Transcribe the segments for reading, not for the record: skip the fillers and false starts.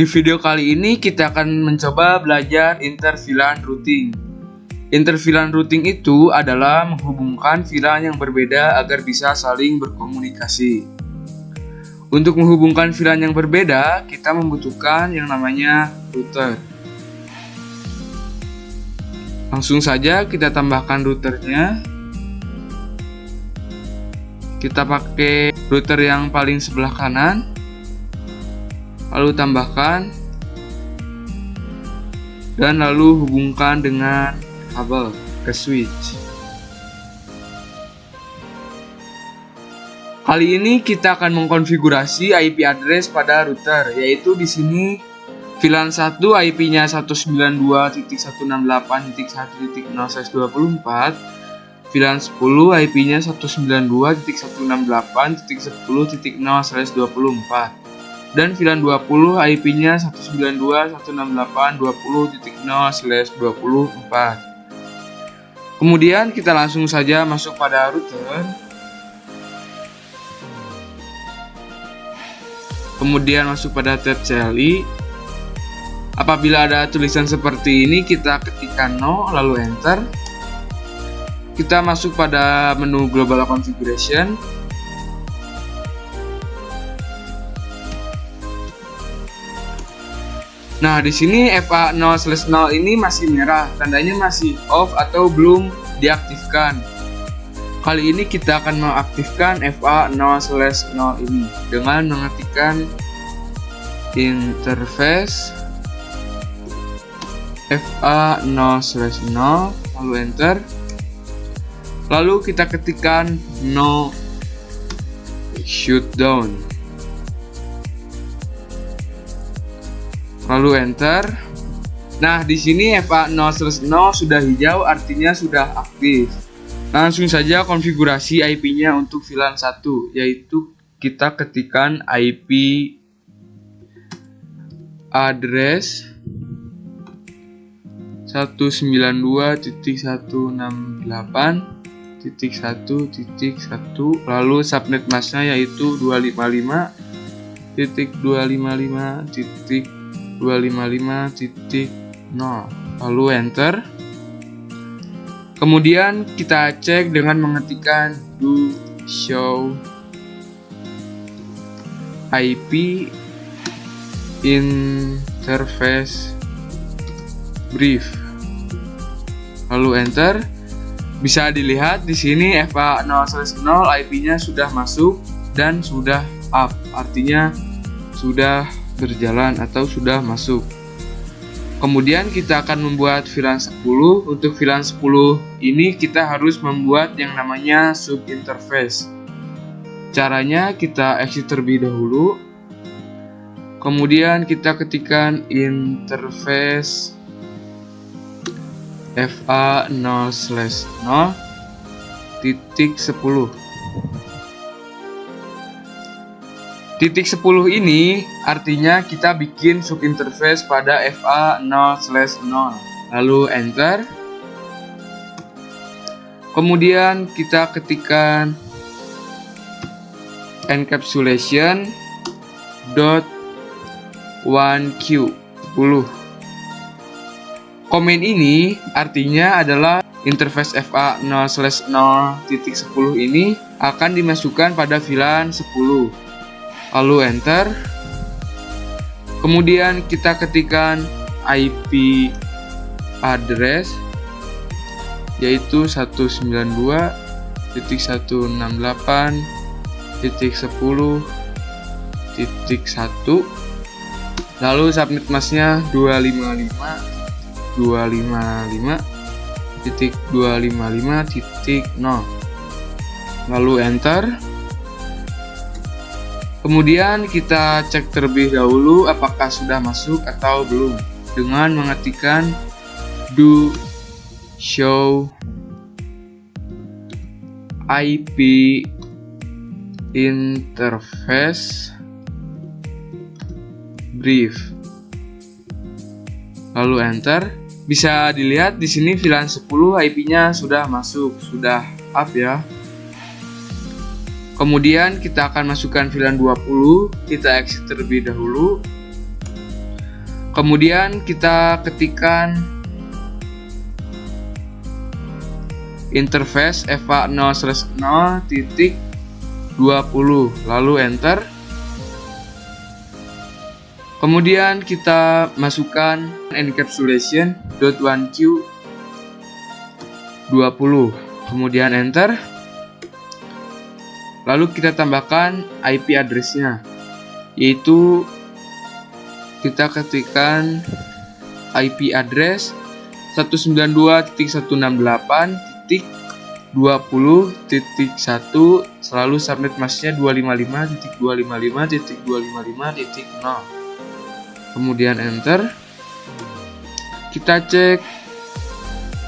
Di video kali ini kita akan mencoba belajar inter-VLAN routing. Inter-VLAN routing itu adalah menghubungkan VLAN yang berbeda agar bisa saling berkomunikasi. Untuk menghubungkan VLAN yang berbeda, kita membutuhkan yang namanya router. Langsung saja kita tambahkan routernya. Kita pakai router yang paling sebelah kanan. Lalu tambahkan dan lalu hubungkan dengan kabel ke switch. Kali ini kita akan mengkonfigurasi IP address pada router, yaitu di sini VLAN 1 IP-nya 192.168.1.0/24, VLAN 10 IP-nya 192.168.10.0/24. Dan VLAN 20 IP-nya 192.168.20.0/24. Kemudian kita langsung saja masuk pada router. Kemudian masuk pada tab CLI. Apabila ada tulisan seperti ini, kita ketikkan no lalu enter. Kita masuk pada menu Global Configuration. Nah, di sini FA0/0 ini masih merah, tandanya masih off atau belum diaktifkan. Kali ini kita akan mengaktifkan FA0/0 ini dengan mengetikkan interface FA0/0 lalu enter. Lalu kita ketikkan no shutdown. Lalu enter. Nah, di sini FA0/0 sudah hijau, artinya sudah aktif. Langsung saja konfigurasi IP-nya untuk VLAN 1, yaitu kita ketikkan IP address 192.168.1.1, lalu subnet masknya yaitu 255.255.255.0, lalu enter. Kemudian kita cek dengan mengetikkan do show IP interface brief, lalu enter. Bisa dilihat di sini FA0/0 IP-nya sudah masuk dan sudah up, artinya sudah berjalan atau sudah masuk. Kemudian kita akan membuat VLAN 10. Untuk VLAN 10 ini kita harus membuat yang namanya sub interface. Caranya kita exit terlebih dahulu. Kemudian kita ketikkan interface FA0/0.10. Titik 10 ini artinya kita bikin subinterface pada FA0/0, lalu enter. Kemudian kita ketikkan encapsulation .1q 10. Komen ini artinya adalah interface FA0/0.10 ini akan dimasukkan pada VLAN 10. Lalu enter. Kemudian kita ketikkan IP address yaitu 192.168.10.1, lalu subnet masknya 255.255.255.0, lalu enter. Kemudian kita cek terlebih dahulu apakah sudah masuk atau belum dengan mengetikkan do show IP interface brief, lalu enter. Bisa dilihat di sini VLAN 10 IP-nya sudah masuk, sudah up ya. Kemudian kita akan masukkan VLAN 20, kita exit terlebih dahulu. Kemudian kita ketikkan interface fa0/0.20 lalu enter. Kemudian kita masukkan encapsulation.1q20, kemudian enter. Lalu kita tambahkan IP address-nya, yaitu kita ketikkan IP address 192.168.20.1 selalu subnet masknya 255.255.255.0. Kemudian enter. Kita cek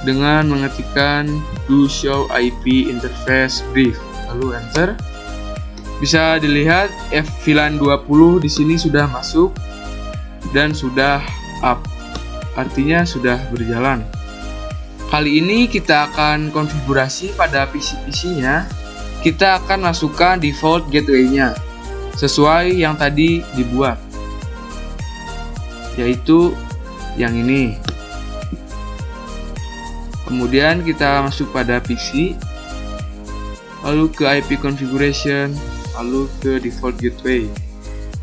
dengan mengetikkan do show IP interface brief lalu enter. Bisa dilihat VLAN 20 di sini sudah masuk dan sudah up, artinya sudah berjalan. Kali ini kita akan konfigurasi pada PC-PC-nya. Kita akan masukkan default gateway-nya sesuai yang tadi dibuat, yaitu yang ini. Kemudian kita masuk pada PC, lalu ke IP configuration, lalu ke default gateway,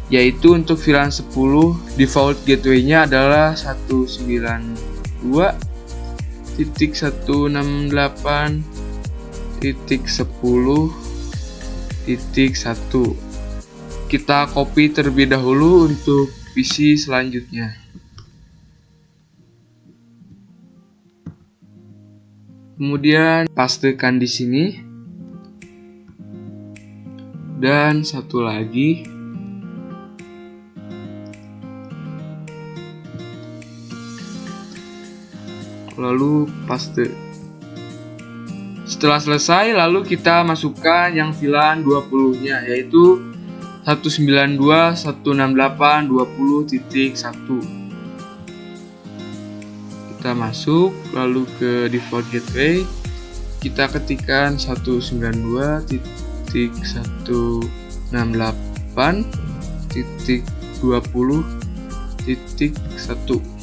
yaitu untuk VLAN 10 default gateway-nya adalah 192.168.10.1. Kita copy terlebih dahulu untuk PC selanjutnya. Kemudian pastekan di sini. Dan satu lagi. Lalu paste. Setelah selesai, lalu kita masukkan yang VLAN 20-nya, yaitu 192.168.20.1. Kita masuk, lalu ke default gateway, kita ketikkan 192.168.20.1.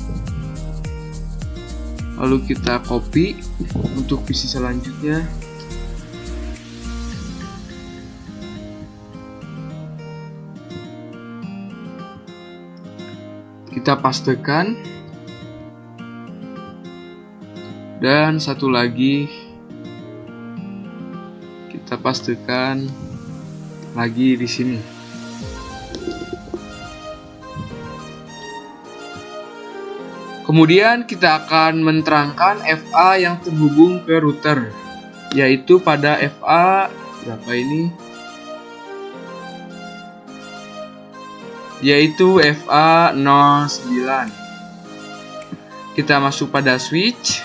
Lalu kita copy untuk PC selanjutnya. Kita pastekan. Dan satu lagi kita pastekan lagi di sini. Kemudian kita akan menerangkan FA yang terhubung ke router, yaitu pada FA berapa ini? Yaitu FA09. Kita masuk pada switch,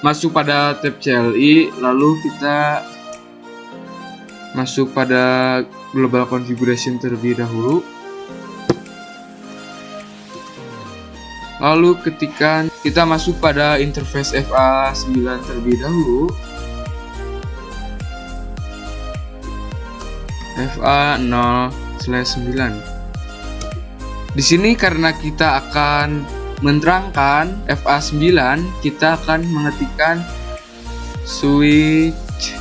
masuk pada tab CLI, lalu kita masuk pada global configuration terlebih dahulu. Lalu ketika kita masuk pada interface FA9 terlebih dahulu, FA0/9. Di sini karena kita akan menerangkan FA9, kita akan mengetikkan switch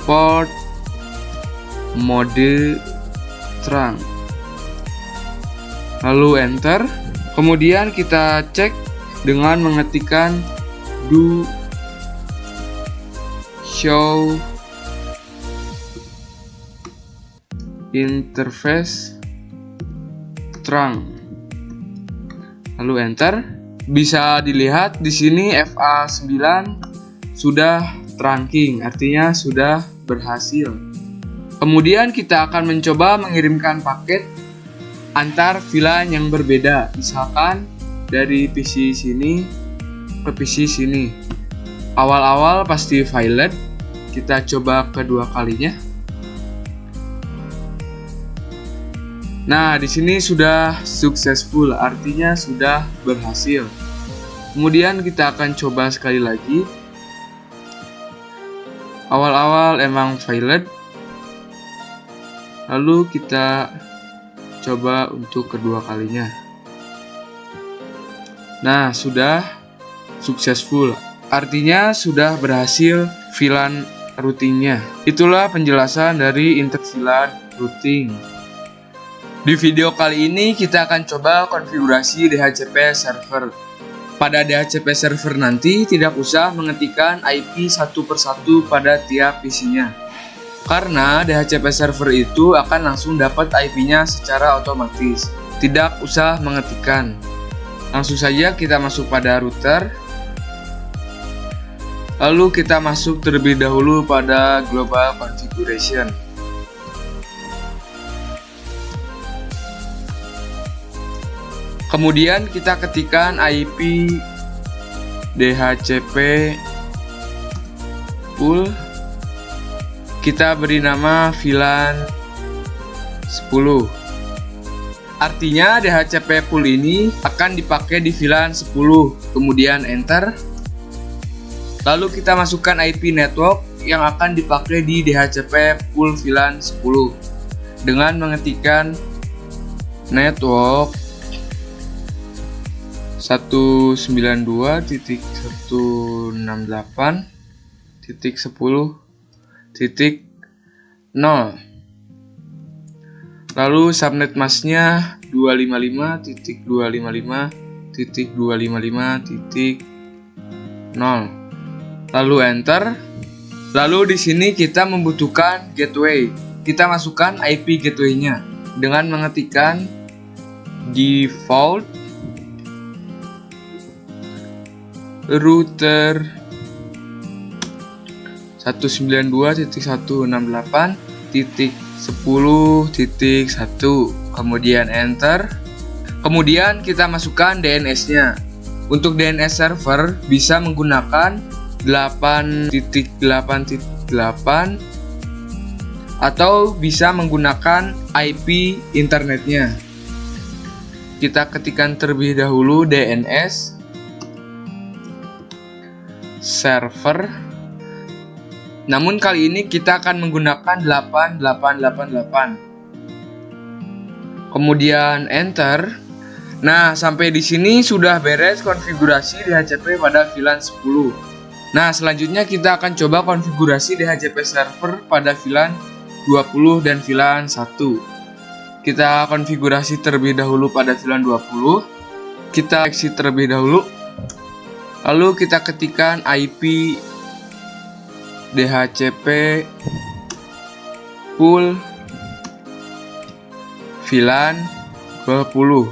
port mode terang, lalu enter. Kemudian kita cek dengan mengetikkan do show interface terang, lalu enter. Bisa dilihat di sini FA9 sudah trunking, artinya sudah berhasil. Kemudian kita akan mencoba mengirimkan paket antar VLAN yang berbeda, misalkan dari PC sini ke PC sini. Awal-awal pasti failed, kita coba kedua kalinya. Nah, di sini sudah successful, artinya sudah berhasil. Kemudian kita akan coba sekali lagi. Awal-awal emang failed, lalu kita coba untuk kedua kalinya. Nah, sudah successful. Artinya sudah berhasil VLAN routingnya. Itulah penjelasan dari interVLAN routing. Di video kali ini kita akan coba konfigurasi DHCP server. Pada DHCP server nanti tidak usah mengetikkan IP satu persatu pada tiap PC-nya. Karena DHCP server itu akan langsung dapat IP-nya secara otomatis. Tidak usah mengetikkan. Langsung saja kita masuk pada router. Lalu kita masuk terlebih dahulu pada global configuration. Kemudian kita ketikkan IP DHCP pool. Kita beri nama VLAN 10. Artinya DHCP pool ini akan dipakai di VLAN 10, kemudian enter. Lalu kita masukkan IP network yang akan dipakai di DHCP pool VLAN 10 dengan mengetikkan network 192.168.10.0. Lalu subnet masknya 255.255.255.0. Lalu enter. Lalu di sini kita membutuhkan gateway. Kita masukkan IP gateway-nya dengan mengetikkan default router 192.168.10.1, kemudian enter. Kemudian kita masukkan DNS-nya. Untuk DNS server bisa menggunakan 8.8.8 atau bisa menggunakan IP internetnya. Kita ketikkan terlebih dahulu DNS server. Namun kali ini kita akan menggunakan 8888. Kemudian enter. Nah, sampai di sini sudah beres konfigurasi DHCP pada VLAN 10. Nah, selanjutnya kita akan coba konfigurasi DHCP server pada VLAN 20 dan VLAN 1. Kita konfigurasi terlebih dahulu pada VLAN 20. Kita exit terlebih dahulu. Lalu kita ketikkan IP DHCP pool VLAN 20.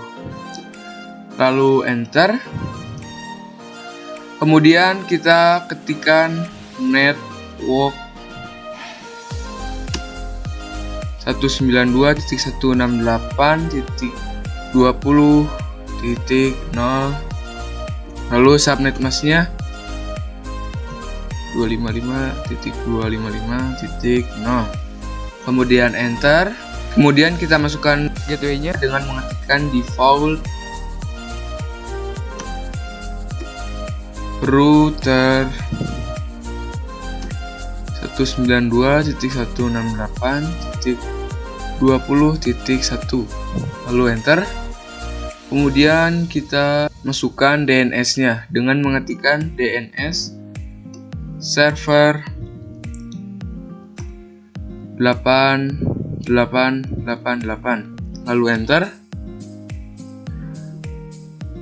Lalu enter. Kemudian kita ketikkan network 192.168.20.0. Lalu subnet masknya 255.255.0. Kemudian enter. Kemudian kita masukkan gateway-nya dengan mengetikkan default router 192.168.20.1, lalu enter. Kemudian kita masukkan DNS-nya dengan mengetikkan DNS server 8888, lalu enter.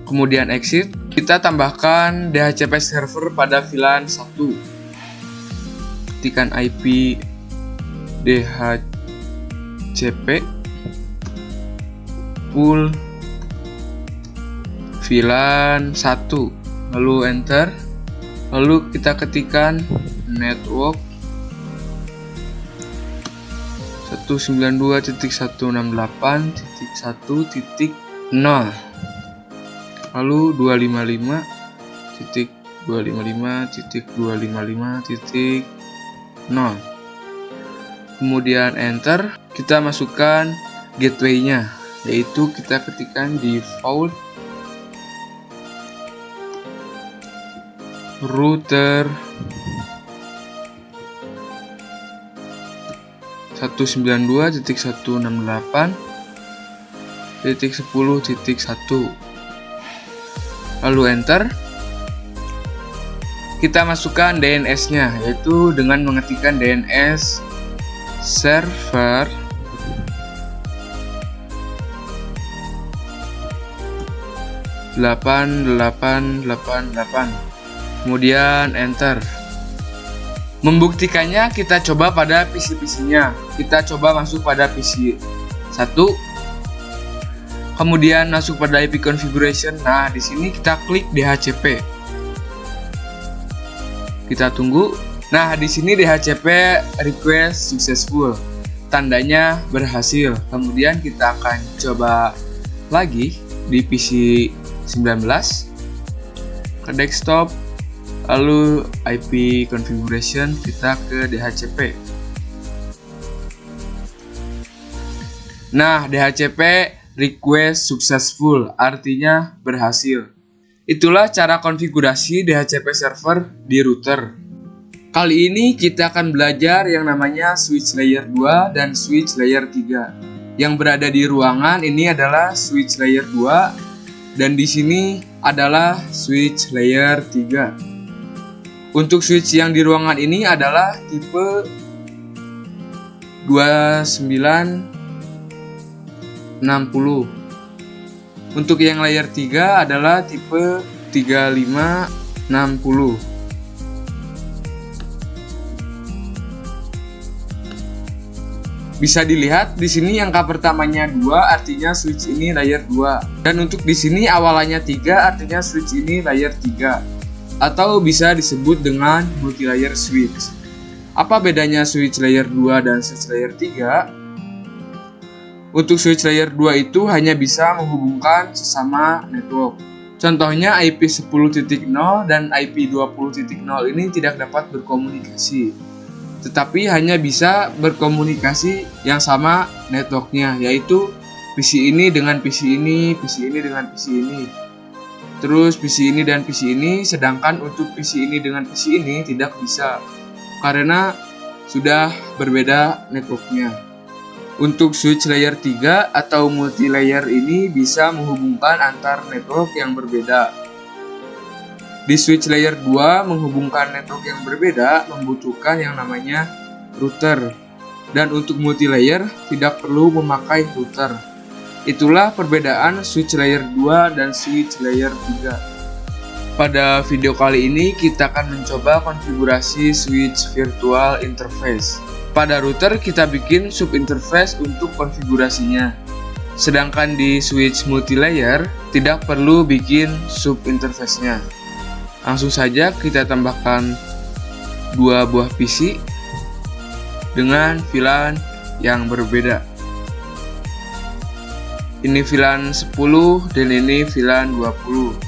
Kemudian exit. Kita tambahkan DHCP server pada VLAN 1. Ketikkan IP DHCP pool VLAN 1, lalu enter. Lalu kita ketikkan network 192.168.1.0, lalu 255.255.255.0. Kemudian enter. Kita masukkan gateway-nya, yaitu kita ketikkan default router 192.168.10.1. lalu enter. Kita masukkan DNS-nya, yaitu dengan mengetikkan DNS server (8888), kemudian enter. Membuktikannya kita coba pada PC-nya. Kita coba masuk pada PC 1, kemudian masuk pada IP configuration. Nah, di sini kita klik DHCP. Kita tunggu. Nah, di sini DHCP request successful, tandanya berhasil. Kemudian kita akan coba lagi di PC 19 ke desktop, lalu IP configuration, kita ke DHCP. Nah, DHCP request successful, artinya berhasil. Itulah cara konfigurasi DHCP server di router. Kali ini kita akan belajar yang namanya switch layer 2 dan switch layer 3. Yang berada di ruangan ini adalah switch layer 2 dan di sini adalah switch layer 3. Untuk switch yang di ruangan ini adalah tipe 2960. Untuk yang layer 3 adalah tipe 3560. Bisa dilihat di sini angka pertamanya 2, artinya switch ini layer 2. Dan untuk di sini awalannya 3, artinya switch ini layer 3. Atau bisa disebut dengan multi layer switch. Apa bedanya switch layer 2 dan switch layer 3? Untuk switch layer 2 itu hanya bisa menghubungkan sesama network. Contohnya IP 10.0 dan IP 20.0 ini tidak dapat berkomunikasi, tetapi hanya bisa berkomunikasi yang sama networknya, yaitu PC ini dengan PC ini, PC ini dengan PC ini, terus PC ini dan PC ini. Sedangkan untuk PC ini dengan PC ini tidak bisa, karena sudah berbeda networknya. Untuk switch layer 3 atau multi layer ini bisa menghubungkan antar network yang berbeda. Di switch layer 2 menghubungkan network yang berbeda membutuhkan yang namanya router. Dan untuk multi layer tidak perlu memakai router. Itulah perbedaan switch layer 2 dan switch layer 3. Pada video kali ini kita akan mencoba konfigurasi switch virtual interface. Pada router kita bikin subinterface untuk konfigurasinya. Sedangkan di switch multi-layer tidak perlu bikin subinterface-nya. Langsung saja kita tambahkan 2 buah PC dengan VLAN yang berbeda. Ini VLAN 10 dan ini VLAN 20.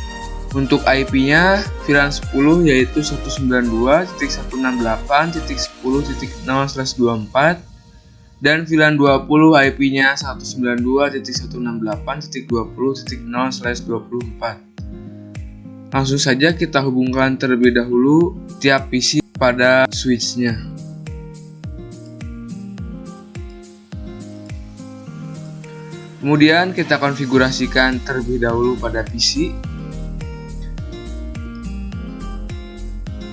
Untuk IP-nya VLAN 10 yaitu 192.168.10.0/24 dan VLAN 20 IP-nya 192.168.20.0/24. Langsung saja kita hubungkan terlebih dahulu tiap PC pada switch-nya. Kemudian kita konfigurasikan terlebih dahulu pada PC.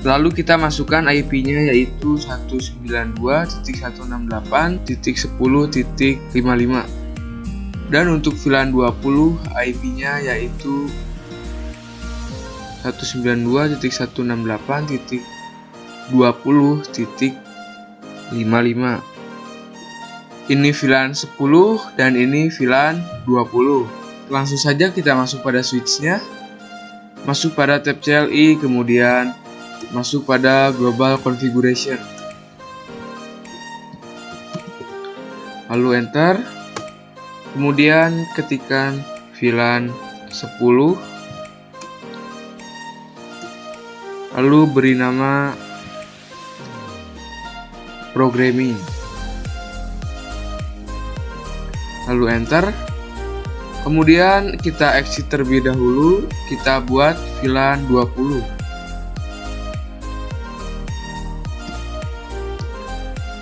Lalu kita masukkan IP-nya yaitu 192.168.10.55. Dan untuk VLAN 20 IP-nya yaitu 192.168.20.55. Ini VLAN 10 dan ini VLAN 20. Langsung saja kita masuk pada switch-nya. Masuk pada tab CLI, kemudian masuk pada global configuration. Lalu enter. Kemudian ketikkan VLAN 10. Lalu beri nama programming. Lalu enter. Kemudian kita exit terlebih dahulu, kita buat VLAN 20.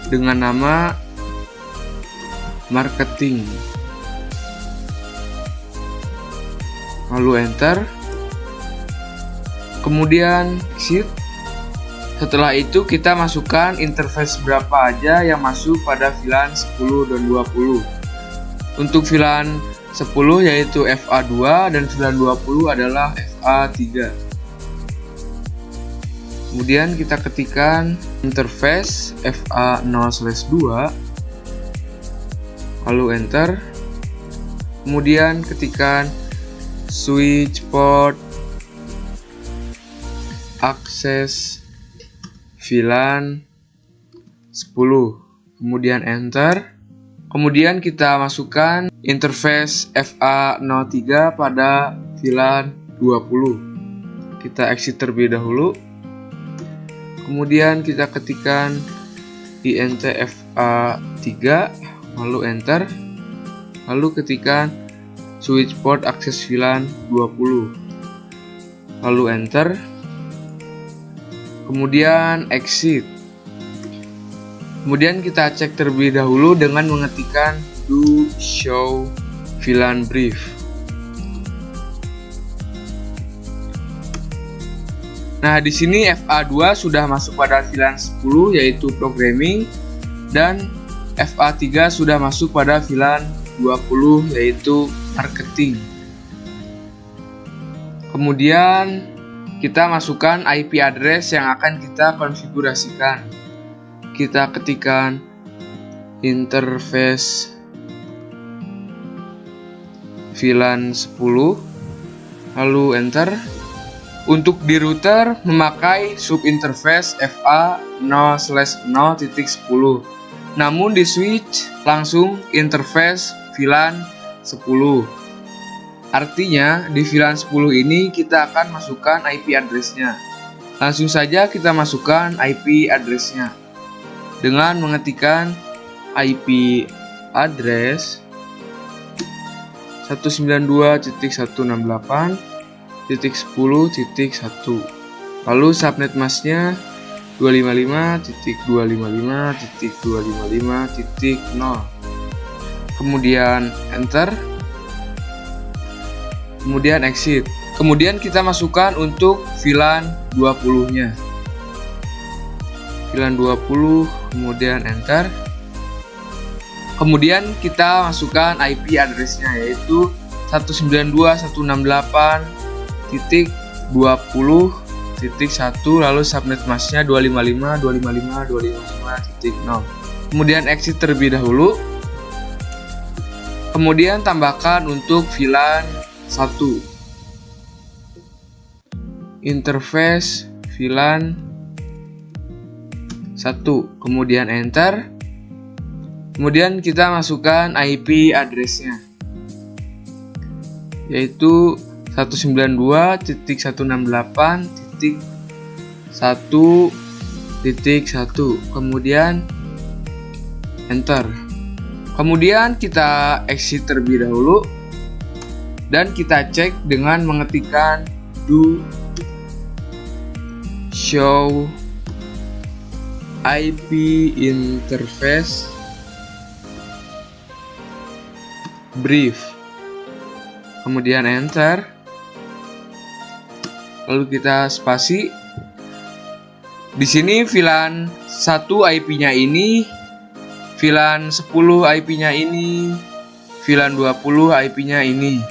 Dengan nama marketing. Lalu enter. kemudian exit. Setelah itu kita masukkan interface berapa aja yang masuk pada VLAN 10 dan 20. Untuk VLAN 10 yaitu FA2 dan VLAN 20 adalah FA3. Kemudian kita ketikkan interface FA0/2, lalu enter. Kemudian ketikkan switch port akses VLAN 10, kemudian enter. Kemudian kita masukkan interface FA03 pada VLAN 20. Kita exit terlebih dahulu. Kemudian kita ketikkan int FA3, lalu enter. Lalu ketikkan switch port akses VLAN 20, lalu enter. Kemudian exit. Kemudian kita cek terlebih dahulu dengan mengetikkan do show VLAN brief. Nah, di sini FA2 sudah masuk pada VLAN 10 yaitu programming, dan FA3 sudah masuk pada VLAN 20 yaitu marketing. Kemudian kita masukkan IP address yang akan kita konfigurasikan. Kita ketikkan interface VLAN 10, lalu enter. Untuk di router memakai subinterface FA0/0.10. Namun di switch langsung interface VLAN 10. Artinya di VLAN 10 ini kita akan masukkan IP address-nya. Langsung saja kita masukkan IP address-nya dengan mengetikkan IP address 192.168.10.1, lalu subnet masknya 255.255.255.0. Kemudian enter. Kemudian exit. Kemudian kita masukkan untuk VLAN 20-nya. VLAN 20, kemudian enter. Kemudian kita masukkan IP address-nya yaitu 192.168.20.1, lalu subnet masknya 255.255.255.0. Kemudian exit terlebih dahulu. Kemudian tambahkan untuk VLAN 1 interface VLAN 1, kemudian enter. Kemudian kita masukkan IP address-nya yaitu 192.168.1.1, kemudian enter. Kemudian kita exit terlebih dahulu dan kita cek dengan mengetikkan do show IP interface brief, kemudian enter. Lalu kita spasi. Di sini VLAN 1 IP-nya ini, VLAN 10 IP-nya ini, VLAN 20 IP-nya ini.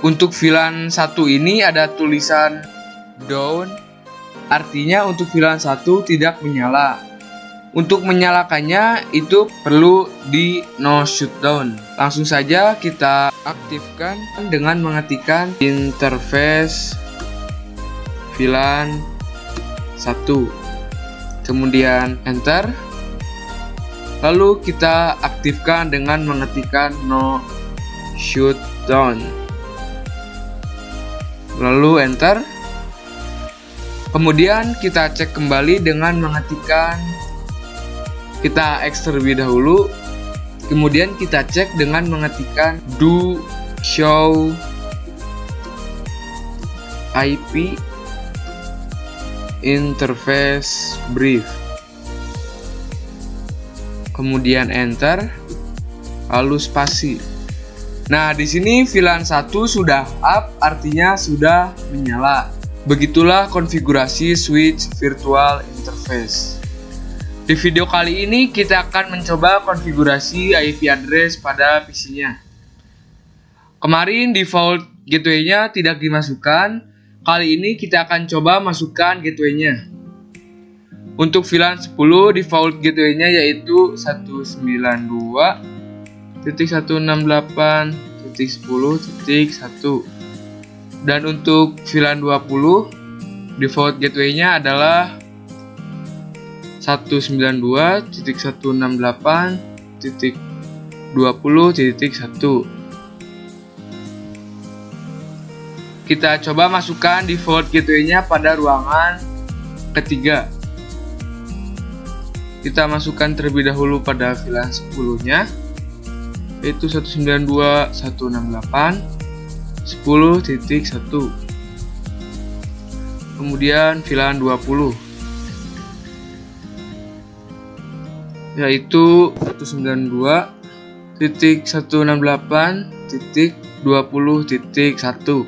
Untuk VLAN 1 ini ada tulisan down, artinya untuk VLAN 1 tidak menyala. Untuk menyalakannya itu perlu di no shutdown. Langsung saja kita aktifkan dengan mengetikkan interface VLAN 1, kemudian enter. Lalu kita aktifkan dengan mengetikkan no shutdown, lalu enter. Kemudian kita cek kembali dengan mengetikkan, kita X terlebih dahulu. Kemudian kita cek dengan mengetikkan do show IP interface brief, kemudian enter, lalu spasi. Nah, di sini VLAN 1 sudah up, artinya sudah menyala. Begitulah konfigurasi switch virtual interface. Di video kali ini kita akan mencoba konfigurasi IP address pada PC-nya. Kemarin default gateway-nya tidak dimasukkan. Kali ini kita akan coba masukkan gateway-nya. Untuk VLAN 10 default gateway-nya yaitu 192.168.10.1. Dan untuk VLAN 20 default gateway-nya adalah 192.168.20.1. Kita coba masukkan default gateway-nya pada ruangan ketiga. Kita masukkan terlebih dahulu pada VLAN 10-nya, yaitu 192.168.10.1. Kemudian VLAN 20, yaitu 192.168.20.1.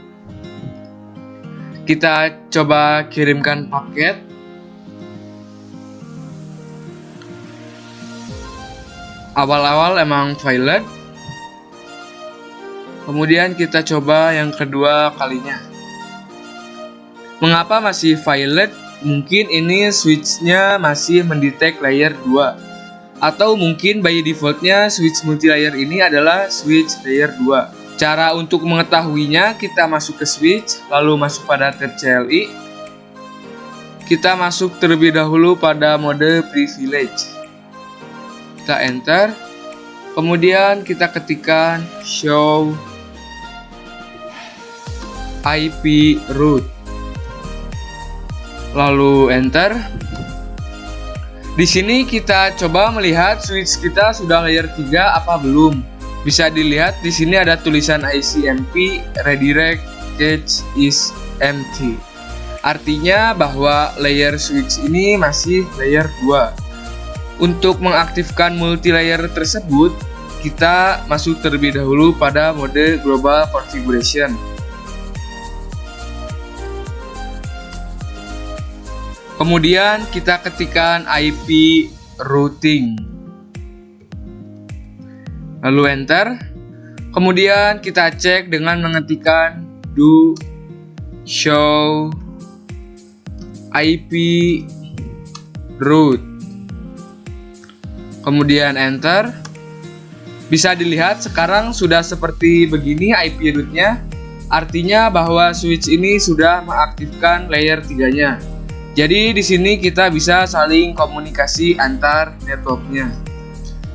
Kita coba kirimkan paket. Awal-awal emang violet. Kemudian kita coba yang kedua kalinya. Mengapa masih violet? Mungkin ini switch-nya masih mendetek layer 2. Atau mungkin by default-nya switch multilayer ini adalah switch layer 2. Cara untuk mengetahuinya, kita masuk ke switch, lalu masuk pada tab CLI. Kita masuk terlebih dahulu pada mode privilege. Kita enter. Kemudian kita ketikkan show IP root. Lalu enter. Di sini kita coba melihat switch kita sudah layer 3 apa belum. Bisa dilihat di sini ada tulisan ICMP redirect cache is empty. Artinya bahwa layer switch ini masih layer 2. Untuk mengaktifkan multilayer tersebut, kita masuk terlebih dahulu pada mode global configuration. Kemudian kita ketikkan IP routing. Lalu enter. Kemudian kita cek dengan mengetikkan do show IP root. Kemudian enter. Bisa dilihat sekarang sudah seperti begini IP rootnya. Artinya bahwa switch ini sudah mengaktifkan layer 3-nya. Jadi di sini kita bisa saling komunikasi antar networknya.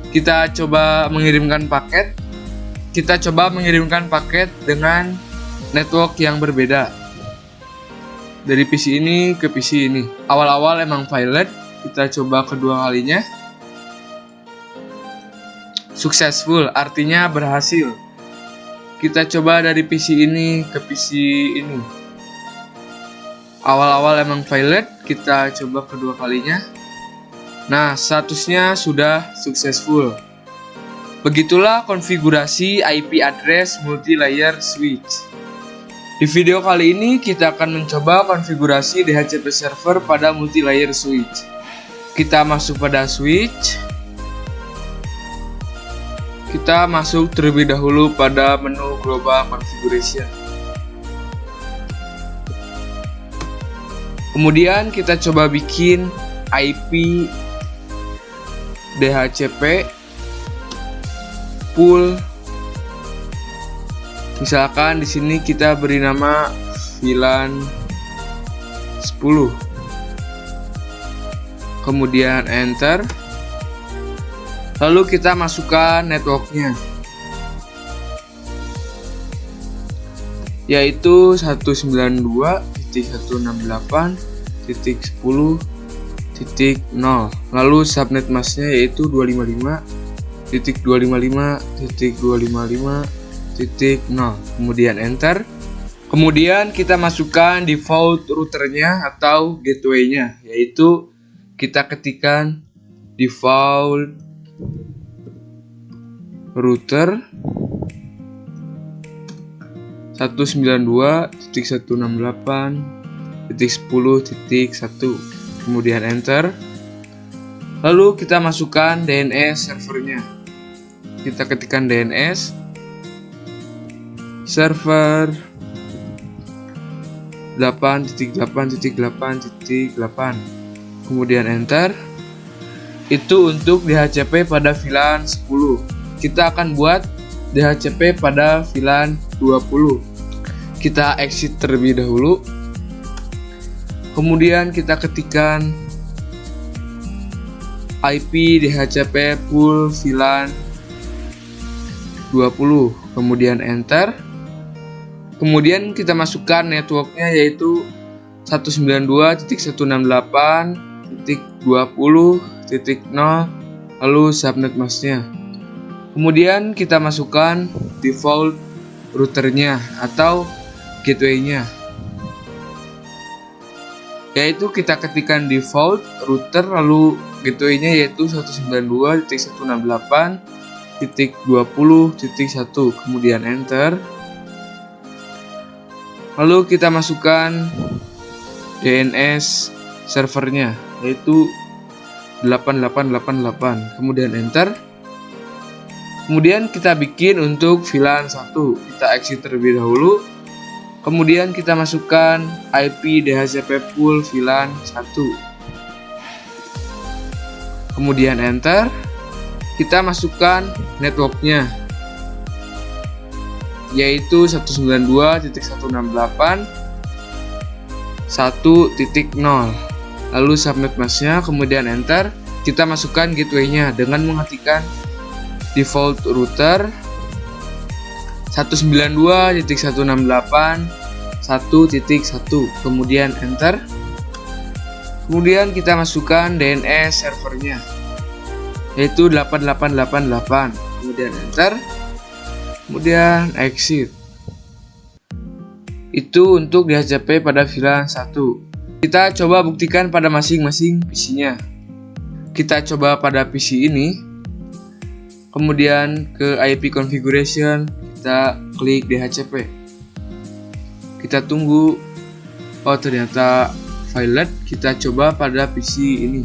Kita coba mengirimkan paket. Kita coba mengirimkan paket dengan network yang berbeda. Dari PC ini ke PC ini. Awal-awal emang violet. Kita coba kedua kalinya. Successful, artinya berhasil. Kita coba dari PC ini ke PC ini. Awal-awal emang violet. Kita coba kedua kalinya. Nah, statusnya sudah successful. Begitulah konfigurasi IP address multilayer switch. Di video kali ini kita akan mencoba konfigurasi DHCP server pada multilayer switch. Kita masuk pada switch. Kita masuk terlebih dahulu pada menu global configuration. Kemudian kita coba bikin IP DHCP pool. Misalkan di sini kita beri nama VLAN 10. Kemudian enter. Lalu kita masukkan networknya, yaitu 192.168.10.0. Lalu subnet masknya yaitu 255.255.255.0. Kemudian enter. Kemudian kita masukkan default routernya atau gateway-nya, yaitu kita ketikkan default router 192.168.10.0. 10.1, kemudian enter. Lalu kita masukkan DNS servernya. Kita ketikkan DNS server 8.8.8.8, kemudian enter. Itu untuk DHCP pada VLAN 10. Kita akan buat DHCP pada VLAN 20. Kita exit terlebih dahulu. Kemudian kita ketikkan IP DHCP pool VLAN 20, kemudian enter. Kemudian kita masukkan networknya yaitu 192.168.20.0, lalu subnet masknya. Kemudian kita masukkan default routernya atau gateway-nya, yaitu kita ketikkan default router, lalu gateway-nya yaitu 192.168.20.1, kemudian enter. Lalu kita masukkan DNS servernya yaitu 8888, kemudian enter. Kemudian kita bikin untuk VLAN 1. Kita exit terlebih dahulu. Kemudian kita masukkan IP DHCP pool VLAN 1. Kemudian enter. Kita masukkan networknya yaitu 192.168.1.0, lalu subnet masknya, kemudian enter. Kita masukkan gateway-nya dengan mengetikkan default router 192.168.1.1, kemudian enter. Kemudian kita masukkan DNS servernya yaitu 8888, kemudian enter. Kemudian exit. Itu untuk DHCP pada VLAN 1. Kita coba buktikan pada masing-masing PC-nya. Kita coba pada PC ini. Kemudian ke IP configuration, kita klik DHCP. Kita tunggu. Oh, ternyata violet. Kita coba pada PC ini.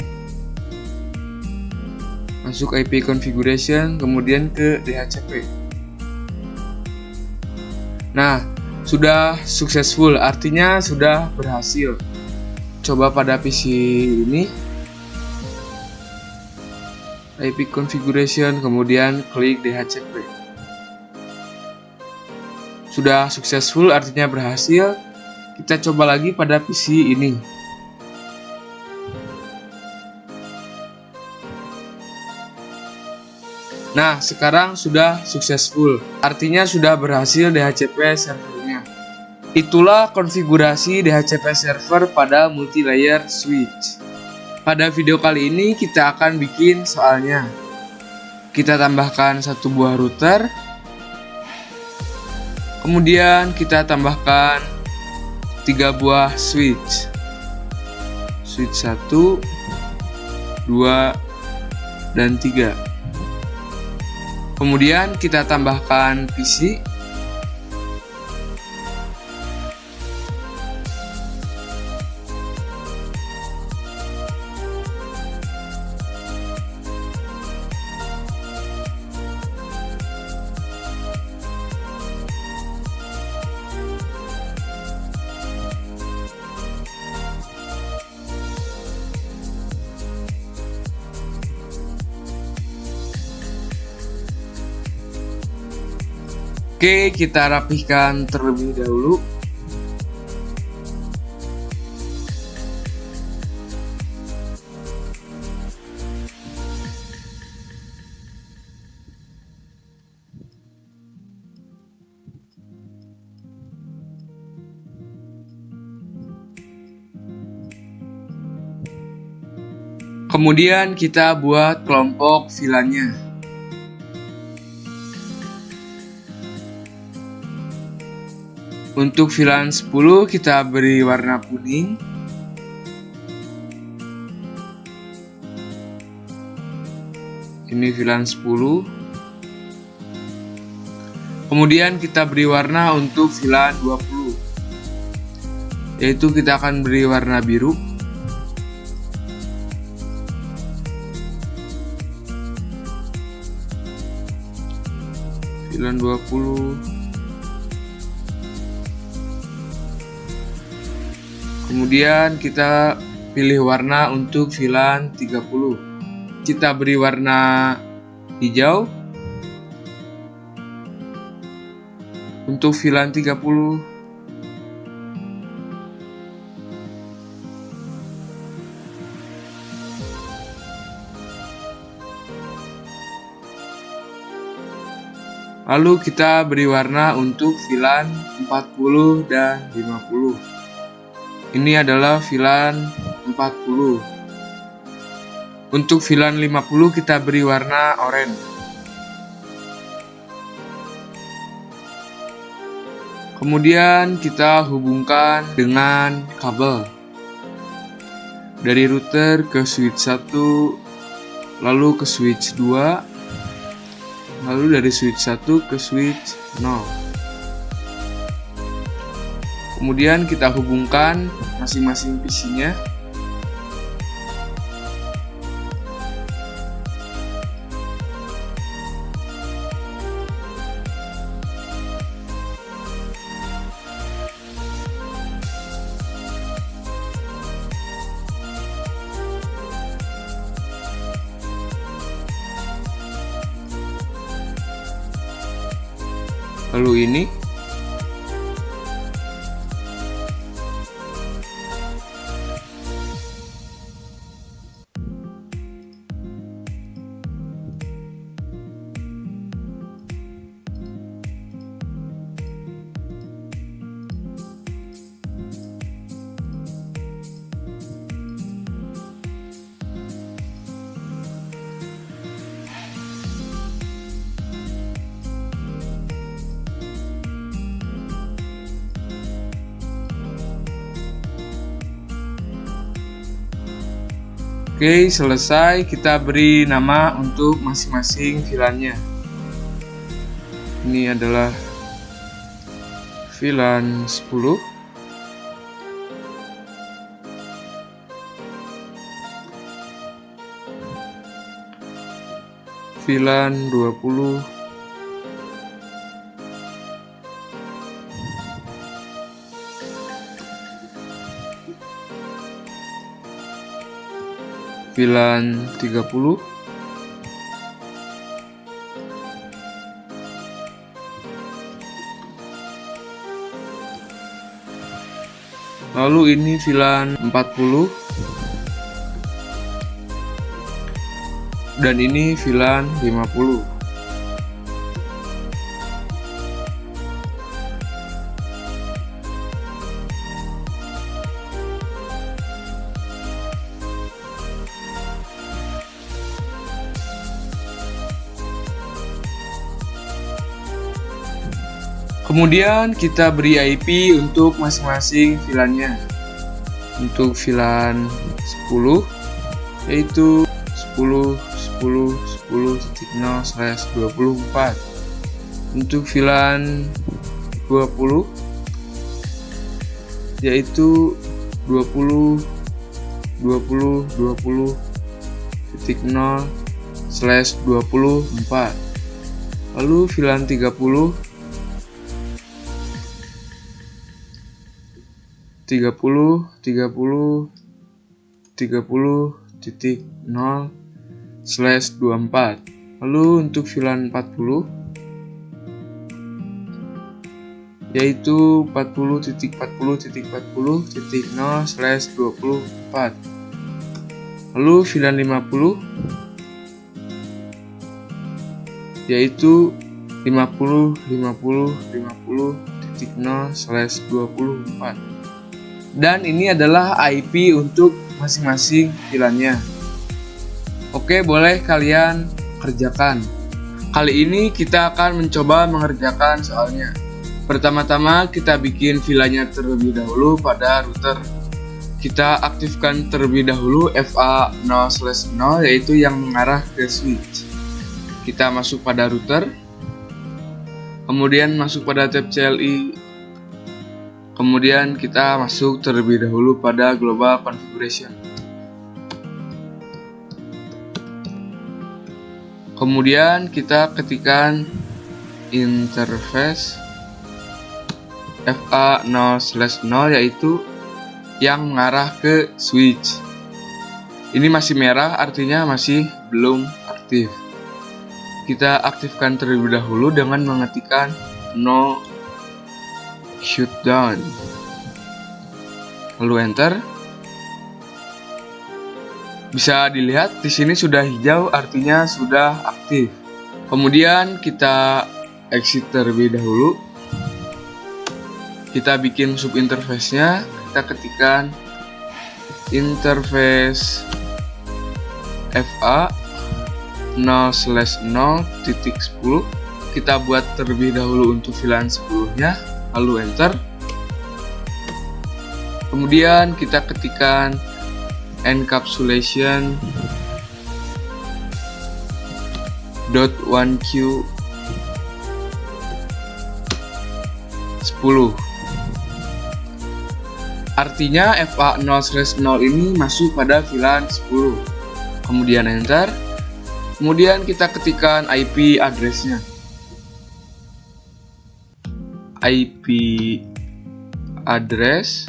Masuk IP configuration, kemudian ke DHCP. Nah, sudah successful, artinya sudah berhasil. Coba pada PC ini, IP configuration, kemudian klik DHCP. Sudah successful, artinya berhasil. Kita coba lagi pada PC ini. Nah, sekarang sudah successful, artinya sudah berhasil DHCP servernya. Itulah konfigurasi DHCP server pada multi-layer switch. Pada video kali ini kita akan bikin soalnya. Kita tambahkan satu buah router. Kemudian kita tambahkan 3 buah switch. Switch 1, 2, dan 3. Kemudian kita tambahkan PC. Oke, kita rapihkan terlebih dahulu. Kemudian kita buat kelompok VLAN-nya. Untuk VLAN 10 kita beri warna kuning. Ini VLAN 10. Kemudian kita beri warna untuk VLAN 20. yaitu kita akan beri warna biru. VLAN 20. Kemudian kita pilih warna untuk VLAN 30. Kita beri warna hijau untuk VLAN 30. Lalu kita beri warna untuk VLAN 40 dan 50. Ini adalah VLAN 40. Untuk VLAN 50 kita beri warna oranye. Kemudian kita hubungkan dengan kabel dari router ke switch 1, lalu ke switch 2, lalu dari switch 1 ke switch 0. Kemudian kita hubungkan masing-masing PC-nya. Lalu ini Oke, selesai. Kita beri nama untuk masing-masing VLAN-nya. Ini adalah VLAN 10. VLAN 20. VLAN 30. Lalu ini VLAN 40. Dan ini VLAN 50. Kemudian kita beri IP untuk masing-masing VLAN-nya. Untuk VLAN 10 yaitu 10.10.10.0/24. Untuk VLAN 20 yaitu 20.20.20.0/24. Lalu VLAN 30 30.0/24. Lalu untuk VLAN 40 yaitu 40.40.40.0/24. Lalu VLAN 50 yaitu 50.50.50.0/24. Dan ini adalah IP untuk masing-masing VLAN-nya. Oke, boleh kalian kerjakan. Kali ini kita akan mencoba mengerjakan soalnya. Pertama-tama kita bikin VLAN-nya terlebih dahulu pada router. Kita aktifkan terlebih dahulu FA0/0 yaitu yang mengarah ke switch. Kita masuk pada router. Kemudian masuk pada tab CLI. Kemudian kita masuk terlebih dahulu pada global configuration. Kemudian kita ketikkan interface FA0/0 yaitu yang mengarah ke switch. Ini masih merah, artinya masih belum aktif. Kita aktifkan terlebih dahulu dengan mengetikkan no shutdown. Lalu enter. Bisa dilihat di sini sudah hijau, artinya sudah aktif. Kemudian kita exit terlebih dahulu. Kita bikin subinterface-nya. Kita ketikkan interface FA 0/0.10. Kita buat terlebih dahulu untuk VLAN 10-nya, lalu enter. Kemudian kita ketikkan encapsulation .1q 10. Artinya FA0/0 ini masuk pada VLAN 10. Kemudian enter. Kemudian kita ketikkan IP address-nya. IP address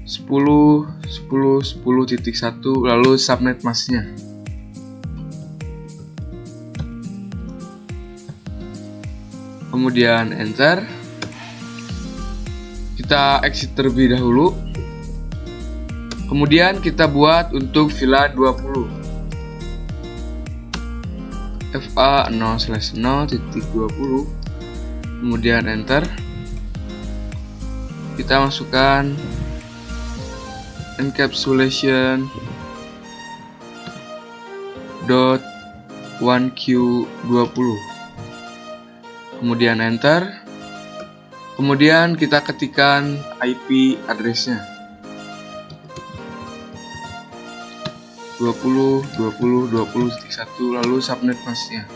10.10.10.1 lalu subnet masknya. Kemudian enter. Kita exit terlebih dahulu. Kemudian kita buat untuk VLAN 20 FA0/0.20. Kemudian enter. Kita masukkan encapsulation .1q20. Kemudian enter. Kemudian kita ketikkan IP address-nya 20.20.20.1 lalu subnet masknya.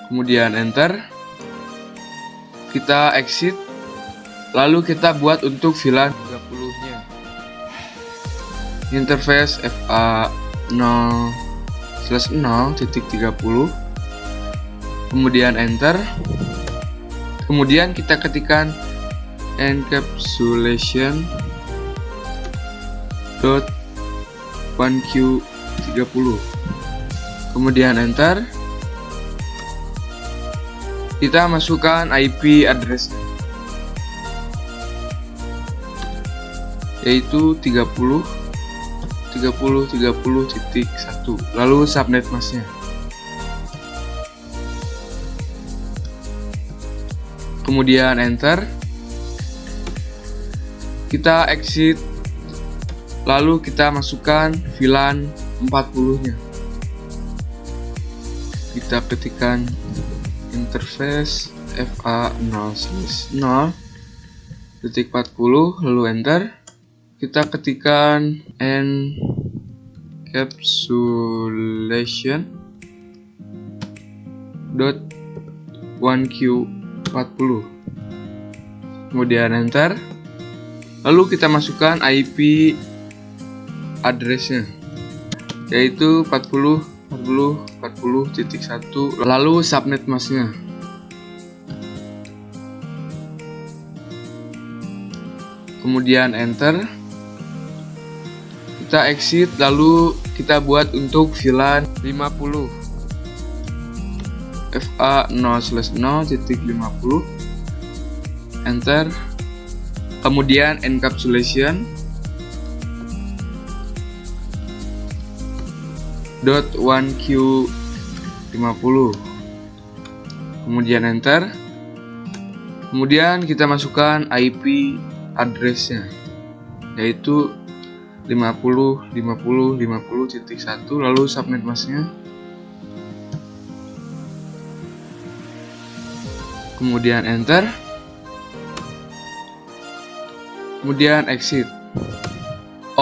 Kemudian enter. Kita exit. Lalu kita buat untuk VLAN 30-nya. Interface FA0/0.30. Kemudian enter. Kemudian kita ketikkan encapsulation .1q30. Kemudian enter. Kita masukkan IP address yaitu 30.30.30.1 lalu subnet masknya. Kemudian enter. Kita exit. Lalu kita masukkan VLAN 40-nya. Kita ketikkan interface FA0/0.40 lalu enter. Kita ketikkan encapsulation .1q40. Kemudian enter. Lalu kita masukkan IP address-nya yaitu 40.40.40.1 lalu subnet masknya. Kemudian enter. Kita exit lalu kita buat untuk VLAN 50 FA0/0.50. Enter. Kemudian encapsulation .1q50. Kemudian enter. Kemudian kita masukkan IP address-nya yaitu 50.50.50.1 lalu subnet masknya. Kemudian enter.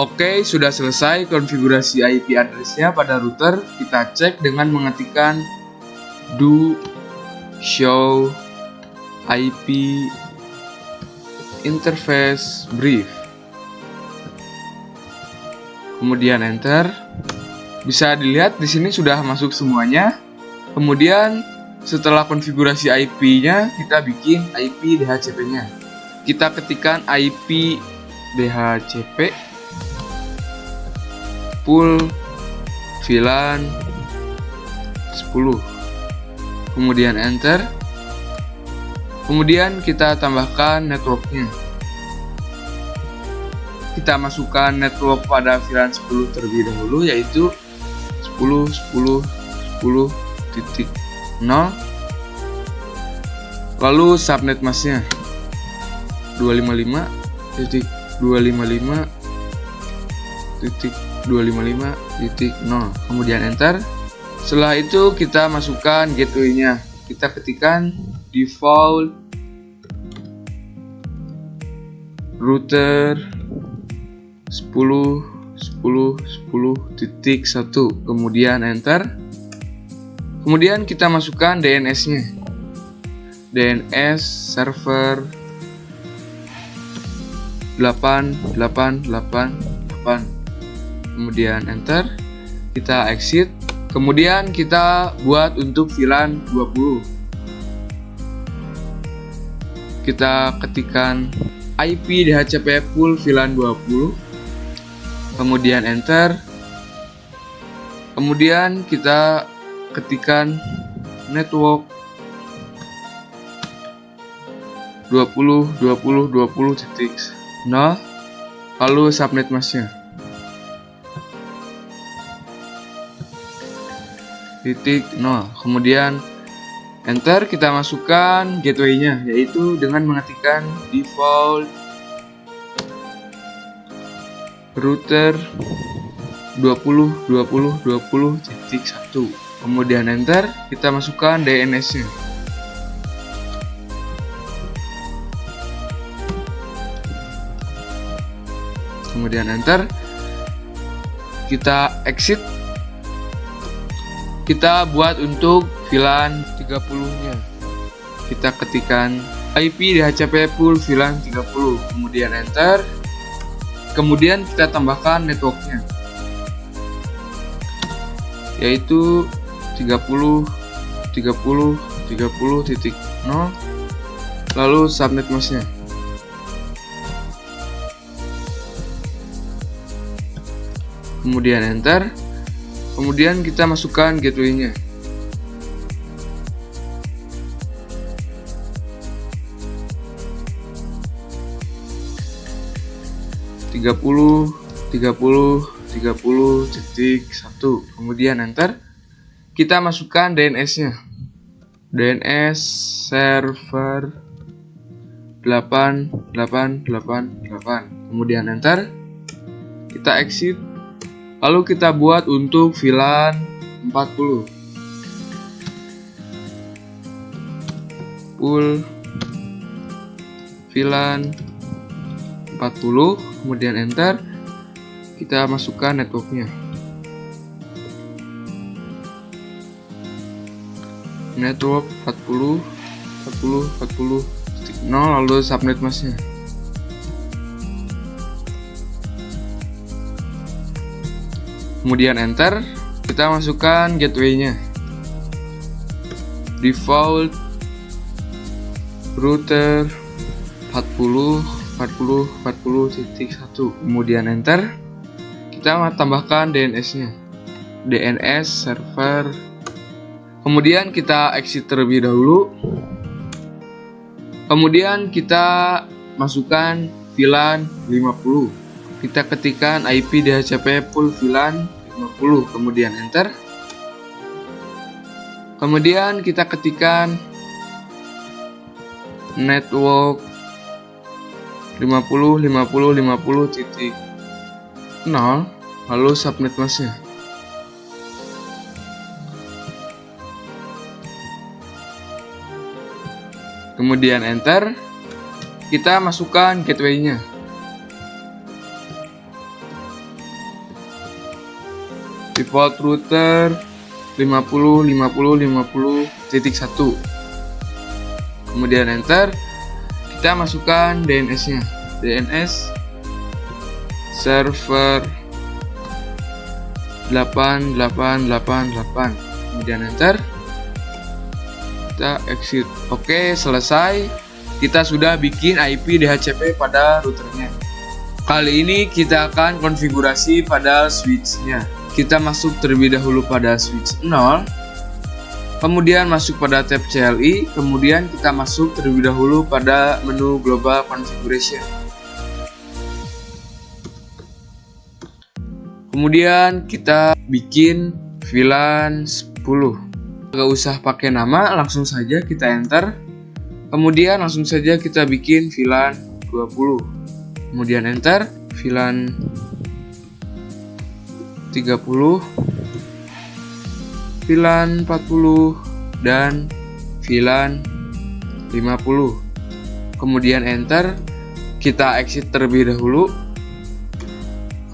Oke, sudah selesai konfigurasi IP address-nya pada router. Kita cek dengan mengetikkan do show IP interface brief. Kemudian enter. Bisa dilihat di sini sudah masuk semuanya. Kemudian setelah konfigurasi IP-nya, kita bikin IP DHCP-nya. Kita ketikkan IP DHCP pool VLAN 10. Kemudian enter. Kemudian kita tambahkan networknya. Kita masukkan network pada VLAN 10 terlebih dahulu, yaitu 10.10.10.0. Lalu subnet masknya 255.255.255.0. Kemudian enter. Setelah itu kita masukkan gateway-nya. Kita ketikkan default router 10.10.10.1. Kemudian enter. Kemudian kita masukkan DNS-nya. DNS server 8888. Kemudian enter. Kita exit. Kemudian kita buat untuk VLAN 20. Kita ketikkan IP DHCP pool VLAN 20. Kemudian enter. Kemudian kita ketikkan network 20.20.20.0. Lalu subnet masknya .0. Kemudian enter. Kita masukkan gateway-nya, yaitu dengan mengetikkan default router 20.20.20.1. Kemudian enter. Kita masukkan DNS-nya. Kemudian enter. Kita exit. Kita buat untuk VLAN 30-nya. Kita ketikkan IP DHCP pool VLAN 30. Kemudian enter. Kemudian kita tambahkan networknya, yaitu 30.30.30.0. Lalu subnet masknya. Kemudian enter. Kemudian kita masukkan gateway-nya. .30.30.30.1. Kemudian enter. Kita masukkan DNS-nya. DNS server 8888. Kemudian enter. Kita exit. Lalu kita buat untuk VLAN 40. Pool VLAN 40. Kemudian enter. Kita masukkan networknya. Network 40.40.40.0. Lalu subnet masknya. Kemudian enter. Kita masukkan gateway-nya. Default router 40.40.40.1. Kemudian enter. Kita tambahkan DNS-nya. DNS server. Kemudian kita exit terlebih dahulu. Kemudian kita masukkan VLAN 50. Kita ketikkan IP DHCP pool VLAN 50. Kemudian enter. Kemudian kita ketikkan network 50.50.50.0. Lalu subnet masknya. Kemudian enter. Kita masukkan gateway-nya. default router 50.50.50.1. Kemudian enter. Kita masukkan DNS-nya. DNS server 8888. Kemudian enter. Kita exit. Oke, selesai. Kita sudah bikin IP DHCP pada routernya. Kali ini kita akan konfigurasi pada switch-nya. Kita masuk terlebih dahulu pada switch 0, kemudian masuk pada tab CLI, kemudian kita masuk terlebih dahulu pada menu Global Configuration. Kemudian kita bikin VLAN 10. Gak usah pakai nama, langsung saja kita enter. Kemudian langsung saja kita bikin VLAN 20. Kemudian enter. VLAN 30, VLAN 40, dan VLAN 50. Kemudian enter. Kita exit terlebih dahulu.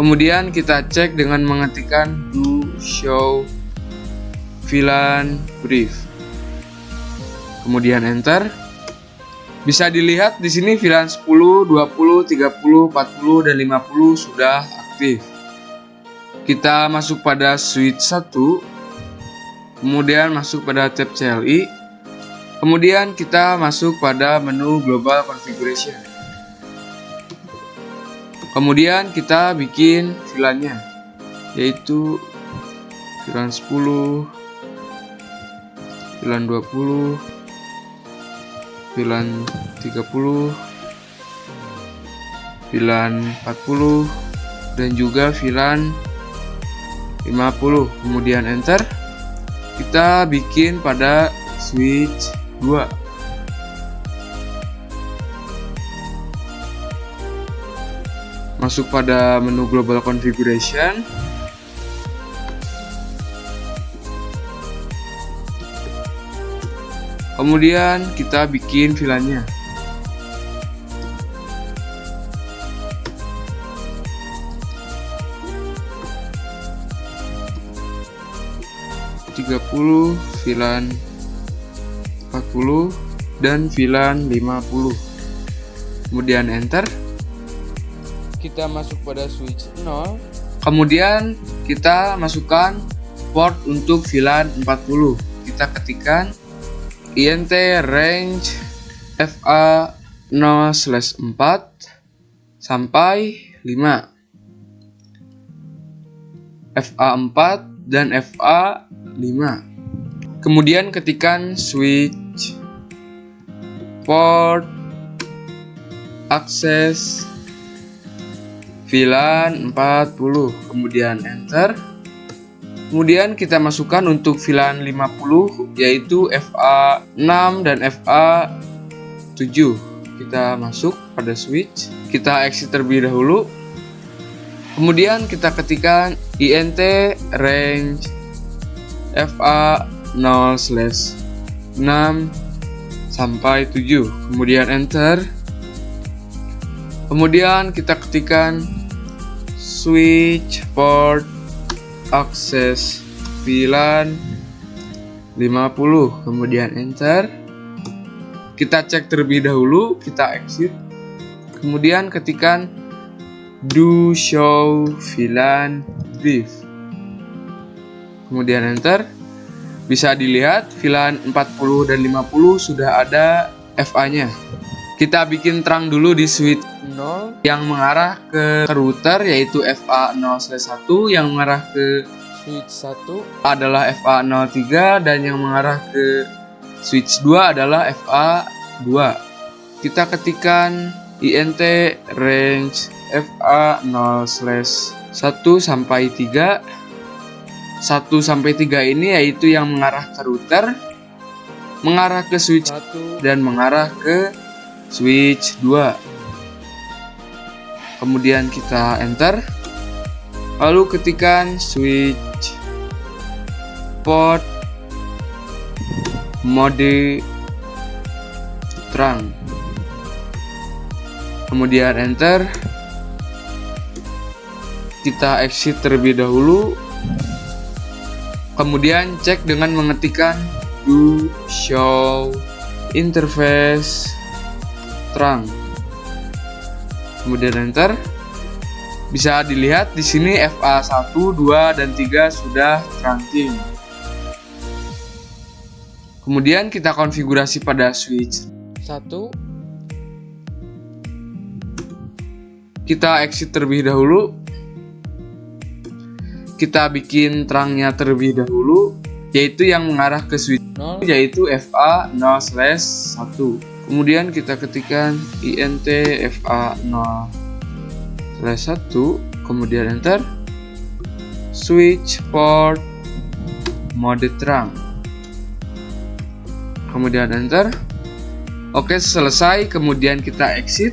Kemudian kita cek dengan mengetikkan do show VLAN brief. Kemudian enter. Bisa dilihat di sini VLAN 10, 20, 30, 40, dan 50 sudah aktif. Kita masuk pada switch 1, kemudian masuk pada tab CLI, kemudian kita masuk pada menu Global Configuration. Kemudian kita bikin VLAN-nya, yaitu VLAN 10, VLAN 20, VLAN 30, VLAN 40, dan juga VLAN 50. Kemudian enter. Kita bikin pada switch 2. Masuk pada menu Global Configuration. Kemudian kita bikin VLAN-nya. VLAN 40 dan VLAN 50. Kemudian enter. Kita masuk pada switch 0. Kemudian kita masukkan port untuk VLAN 40. Kita ketikkan int range FA 0/4 sampai 5. FA4 dan FA5. Kemudian ketikkan switch port access VLAN 40, kemudian enter. Kemudian kita masukkan untuk VLAN 50 yaitu FA6 dan FA7. Kita masuk pada switch, kita exit terlebih dahulu. Kemudian kita ketikkan int range FA 0/6 sampai 7, kemudian enter. Kemudian kita ketikkan switch port access VLAN 50, kemudian enter. Kita cek terlebih dahulu, kita exit. Kemudian ketikkan do show VLAN brief, kemudian enter. Bisa dilihat VLAN 40 dan 50 sudah ada FA-nya. Kita bikin terang dulu di switch 0 yang mengarah ke router yaitu FA0/1, yang mengarah ke switch 1 adalah FA03, dan yang mengarah ke switch 2 adalah FA2. Kita ketikkan int range FA0/1 sampai 3. 1 sampai 3 ini yaitu yang mengarah ke router, mengarah ke switch 1, dan mengarah ke switch 2. Kemudian kita enter. Lalu ketikkan switch port mode terang. Kemudian enter. Kita exit terlebih dahulu. Kemudian cek dengan mengetikkan do show interface trunk. Kemudian enter. Bisa dilihat di sini FA1, 2, dan 3 sudah trunking. Kemudian kita konfigurasi pada switch 1. Kita exit terlebih dahulu. Kita bikin trunknya terlebih dahulu, yaitu yang mengarah ke switch 0, yaitu FA0/1. Kemudian kita ketikkan int FA0/1, kemudian enter. Switch port mode trunk, kemudian enter. Oke, selesai. Kemudian kita exit.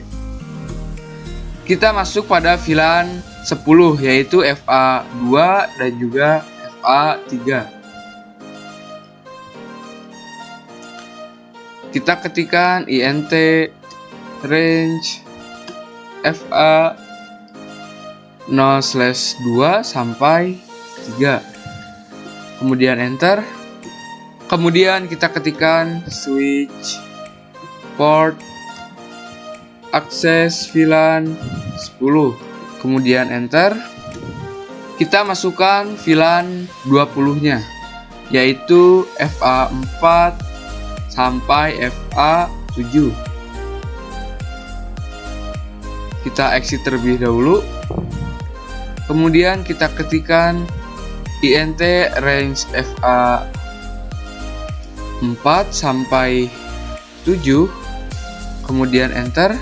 Kita masuk pada VLAN 10, yaitu FA2 dan juga FA3. Kita ketikkan int range FA 0/2 sampai 3. Kemudian enter. Kemudian kita ketikkan switch port akses VLAN 10. Kemudian enter. Kita masukkan VLAN 20-nya, yaitu FA4 sampai FA7. Kita exit terlebih dahulu. Kemudian kita ketikkan int range FA4 sampai 7. Kemudian enter.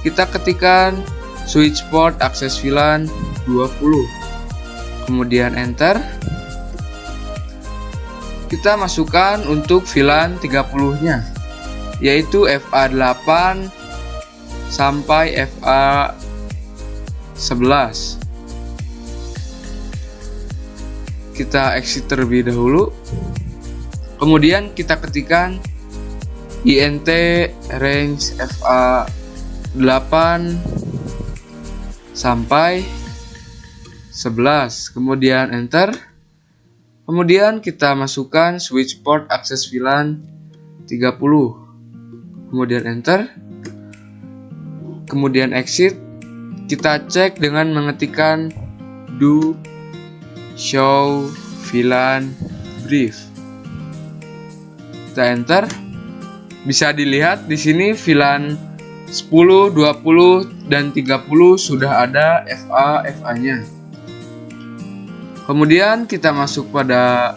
Kita ketikkan switch port akses VLAN 20. Kemudian enter. Kita masukkan untuk VLAN 30-nya, yaitu FA8 sampai FA11. Kita exit terlebih dahulu. Kemudian kita ketikkan int range FA8 sampai 11. Kemudian enter. Kemudian kita masukkan switch port akses VLAN 30. Kemudian enter. Kemudian exit. Kita cek dengan mengetikkan do show VLAN brief. Kita enter. Bisa dilihat di sini VLAN 10, 20, dan 30 sudah ada FA-nya. Kemudian kita masuk pada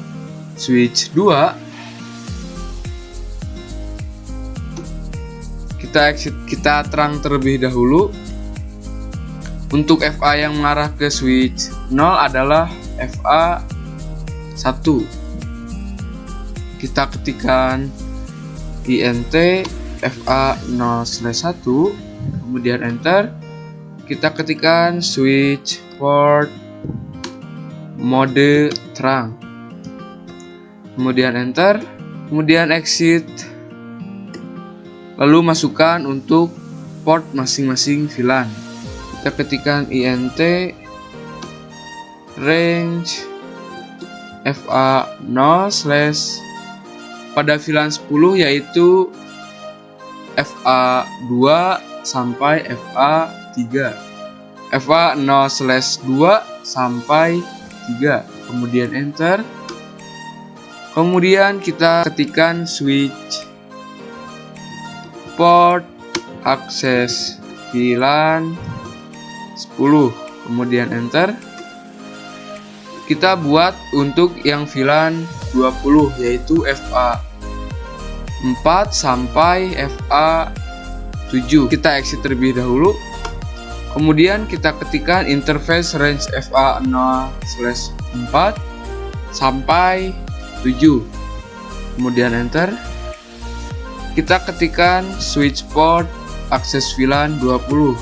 switch 2. Kita exit, kita terang terlebih dahulu. Untuk FA yang mengarah ke switch 0 adalah FA1. Kita ketikkan int FA0/1, kemudian enter. Kita ketikkan switch port mode trunk, kemudian enter. Kemudian exit, lalu masukkan untuk port masing-masing VLAN. Kita ketikkan int range FA0/ pada VLAN 10, yaitu FA2 sampai FA3. FA0/2 sampai 3. Kemudian enter. Kemudian kita ketikkan switch port akses VLAN 10. Kemudian enter. Kita buat untuk yang VLAN 20, yaitu FA4 sampai FA7. Kita exit terlebih dahulu. Kemudian kita ketikkan interface range FA0/4 sampai 7. Kemudian enter. Kita ketikkan switch port akses VLAN 20.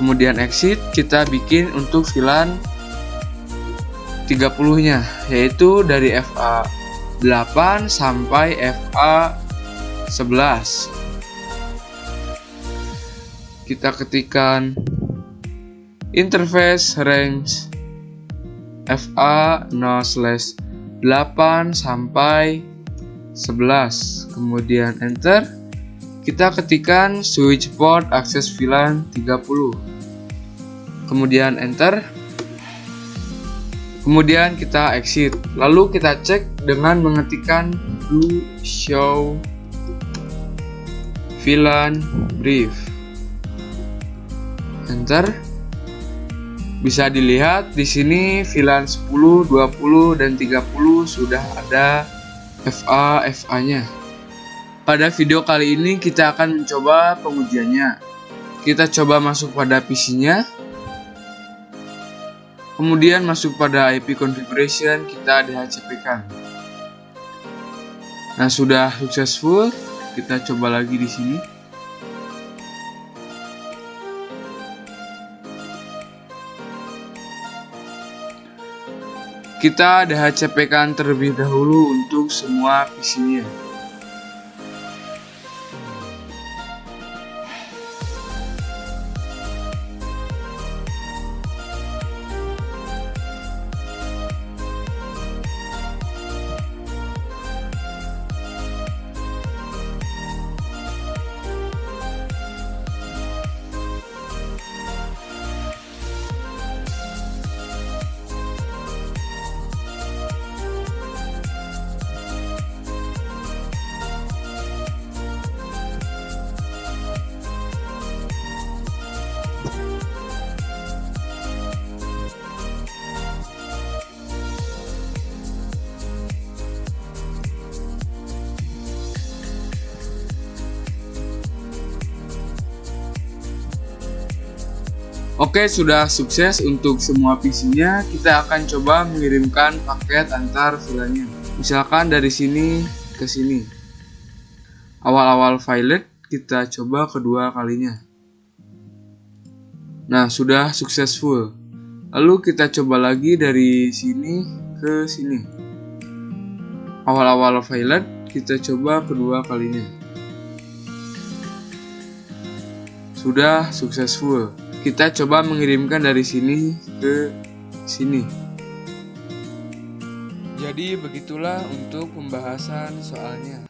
Kemudian exit. Kita bikin untuk VLAN 30-nya, yaitu dari FA8 sampai FA11. Kita ketikkan interface range FA 0/8 sampai 11. Kemudian enter. Kita ketikkan switch port access VLAN 30. Kemudian enter. Kemudian kita exit. Lalu kita cek dengan mengetikkan do show VLAN brief. Enter. Bisa dilihat di sini VLAN 10, 20 dan 30 sudah ada FA-nya. Pada video kali ini kita akan mencoba pengujiannya. Kita coba masuk pada PC-nya. Kemudian masuk pada IP configuration, kita DHCP-kan. Nah, sudah successful. Kita coba lagi di sini. Kita DHCP-kan terlebih dahulu untuk semua PC-nya. Oke, sudah sukses untuk semua PC-nya. Kita akan coba mengirimkan paket antar VLAN-nya. Misalkan dari sini ke sini. Awal-awal violet, kita coba kedua kalinya. Nah, sudah successful. Lalu kita coba lagi dari sini ke sini. Awal-awal violet, kita coba kedua kalinya. Sudah successful. Kita coba mengirimkan dari sini ke sini. Jadi begitulah untuk pembahasan soalnya.